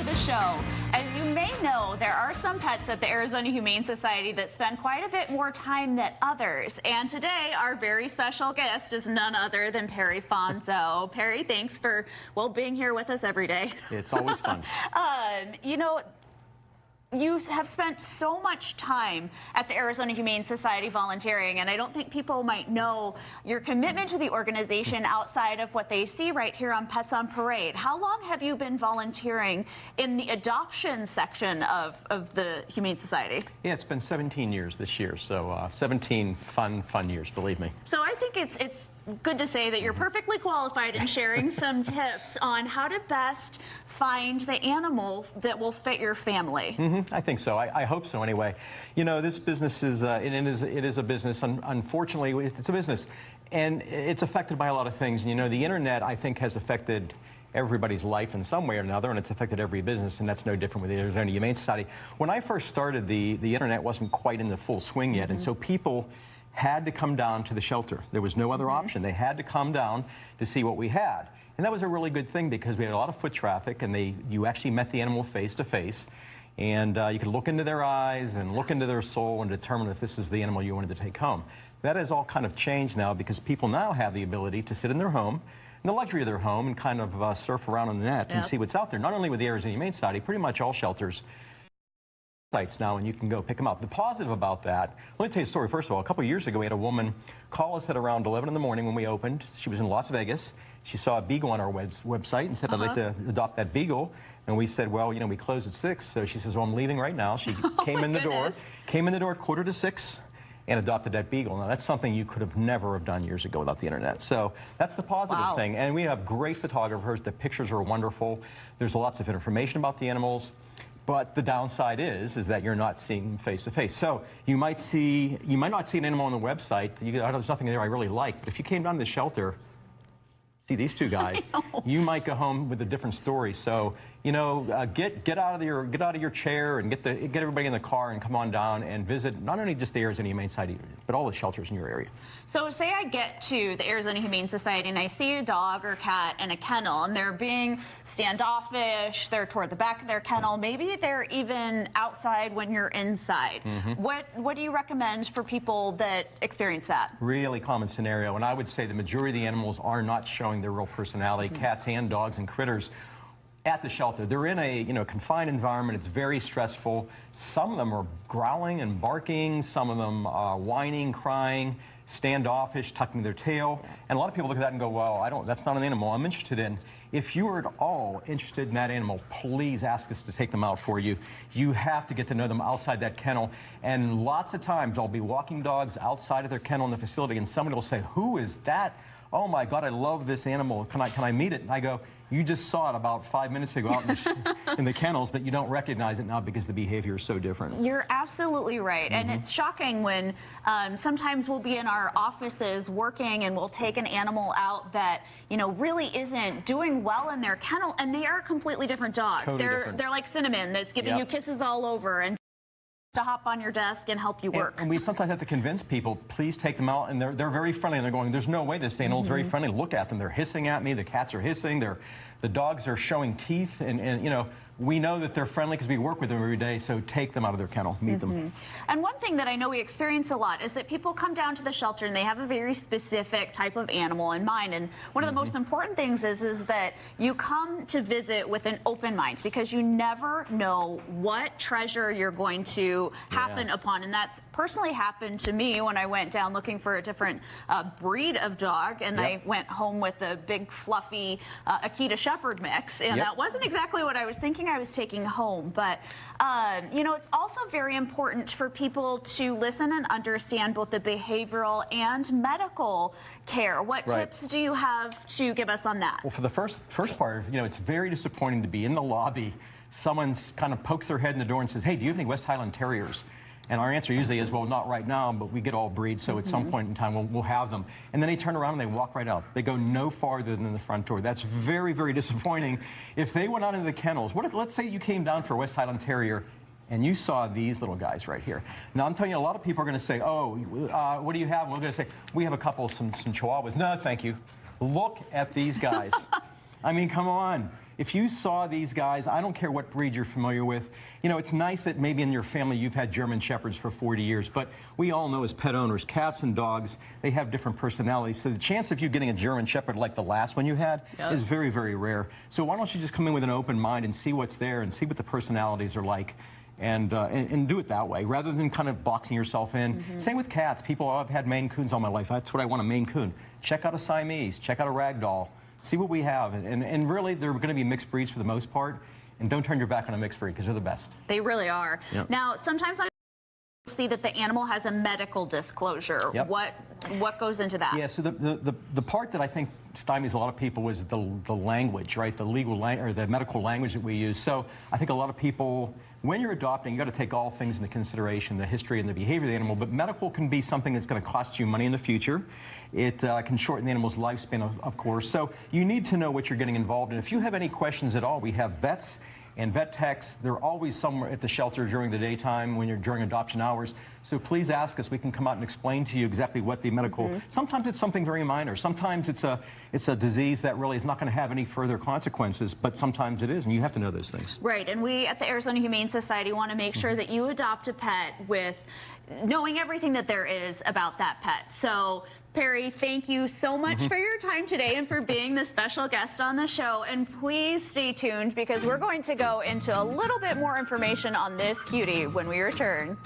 to the show. As you may know, there are some pets at the Arizona Humane Society that spend quite a bit more time than others. And today, our very special guest is none other than Perry Fonzo. Perry, thanks for, well, being here with us every day. It's always fun. You know, you have spent so much time at the Arizona Humane Society volunteering, and I don't think people might know your commitment to the organization outside of what they see right here on Pets on Parade. How long have you been volunteering in the adoption section of the Humane Society? Yeah, it's been 17 years this year, so 17 fun years, believe me. So I think it's good to say that you're perfectly qualified in sharing some tips on how to best find the animal that will fit your family. I think so. I hope so anyway. You know, this business is, it is a business. Unfortunately, it's a business. And it's affected by a lot of things. You know, the internet, I think, has affected everybody's life in some way or another, and it's affected every business, and that's no different with the Arizona Humane Society. When I first started, the internet wasn't quite in the full swing yet, and so people had to come down to the shelter. There was no other option. They had to come down to see what we had. And that was a really good thing because we had a lot of foot traffic, and you actually met the animal face to face, and you could look into their eyes and look into their soul and determine if this is the animal you wanted to take home. That has all kind of changed now because people now have the ability to sit in their home, in the luxury of their home, and kind of surf around on the net and see what's out there. Not only with the Arizona Humane Society, pretty much all shelters sites now, and you can go pick them up. The positive about that, let me tell you a story. First of all, a couple of years ago, we had a woman call us at around 11 in the morning when we opened. She was in Las Vegas. She saw a beagle on our website and said, I'd like to adopt that beagle. And we said, well, you know, we close at 6. So she says, well, I'm leaving right now. She came in the door at 5:45 and adopted that beagle. Now, that's something you could have never have done years ago without the internet. So that's the positive thing. And we have great photographers. The pictures are wonderful. There's lots of information about the animals. But the downside is that you're not seeing them face to face. So you might not see an animal on the website. There's nothing there I really like. But if you came down to the shelter, see these two guys, you might go home with a different story. So, you know, get out of your chair and get everybody in the car and come on down and visit not only just the Arizona Humane Society, but all the shelters in your area. So say I get to the Arizona Humane Society and I see a dog or cat in a kennel and they're being standoffish, they're toward the back of their kennel, maybe they're even outside when you're inside. What do you recommend for people that experience that? Really common scenario, and I would say the majority of the animals are not showing their real personality, cats and dogs and critters. At the shelter, they're in a confined environment. It's very stressful. Some of them are growling and barking. Some of them are whining, crying, standoffish, tucking their tail. And a lot of people look at that and go, well, that's not an animal I'm interested in. If you are at all interested in that animal, please ask us to take them out for you. You have to get to know them outside that kennel. And lots of times I'll be walking dogs outside of their kennel in the facility and somebody will say, who is that? Oh my God, I love this animal. Can I meet it? And I go, you just saw it about 5 minutes ago out in the kennels, but you don't recognize it now because the behavior is so different. You're absolutely right. And it's shocking when sometimes we'll be in our offices working and we'll take an animal out that, you know, really isn't doing well in their kennel, and they are a completely different dog. They're like Cinnamon that's giving you kisses all over and to hop on your desk and help you work. And we sometimes have to convince people, please take them out, and they're very friendly, and they're going, there's no way this animal's very friendly. Look at them. They're hissing at me. The cats are hissing. The dogs are showing teeth, and you know, we know that they're friendly because we work with them every day, so take them out of their kennel, meet them. And one thing that I know we experience a lot is that people come down to the shelter and they have a very specific type of animal in mind. And one of the most important things is that you come to visit with an open mind, because you never know what treasure you're going to happen upon. And that's personally happened to me when I went down looking for a different breed of dog, and I went home with a big fluffy Akita Shepherd mix, and that wasn't exactly what I was thinking I was taking home. But you know, it's also very important for people to listen and understand both the behavioral and medical care. What tips do you have to give us on that? Well, for the first part, you know, it's very disappointing to be in the lobby. Someone kind of pokes their head in the door and says, hey, do you have any West Highland Terriers? And our answer usually is, well, not right now, but we get all breeds, so at some point in time we'll have them. And then they turn around and they walk right out. They go no farther than the front door. That's very, very disappointing. If they went out into the kennels, what if, let's say you came down for a West Highland Terrier and you saw these little guys right here. Now, I'm telling you, a lot of people are going to say, oh, what do you have? And we're going to say, we have a couple, some Chihuahuas. No, thank you. Look at these guys. I mean, come on. if you saw these guys, I don't care what breed you're familiar with, you know, it's nice that maybe in your family you've had German Shepherds for 40 years, but we all know as pet owners, cats and dogs, they have different personalities. So the chance of you getting a German Shepherd like the last one you had is very, very rare. So why don't you just come in with an open mind and see what's there and see what the personalities are like. And do it that way, rather than kind of boxing yourself in. Same with cats. People, oh, I've had Maine Coons all my life. That's what I want, a Maine Coon. Check out a Siamese. Check out a Ragdoll. See what we have. And really, they're going to be mixed breeds for the most part. And don't turn your back on a mixed breed, because they're the best. They really are. Yep. Now, sometimes I see that the animal has a medical disclosure. Yep. What goes into that? Yeah, so the part that I think stymies a lot of people was the language, right? The legal or the medical language that we use. So I think a lot of people, when you're adopting, you got to take all things into consideration, the history and the behavior of the animal, but medical can be something that's going to cost you money in the future. It can shorten the animal's lifespan, of course. So you need to know what you're getting involved in. If you have any questions at all, we have vets and vet techs. They're always somewhere at the shelter during the daytime when you're during adoption hours. So please ask us. We can come out and explain to you exactly what the medical. Sometimes it's something very minor. Sometimes it's a disease that really is not going to have any further consequences, but sometimes it is, and you have to know those things. Right, and we at the Arizona Humane Society want to make sure that you adopt a pet with knowing everything that there is about that pet. So Perry, thank you so much for your time today and for being the special guest on the show. And please stay tuned, because we're going to go into a little bit more information on this cutie when we return.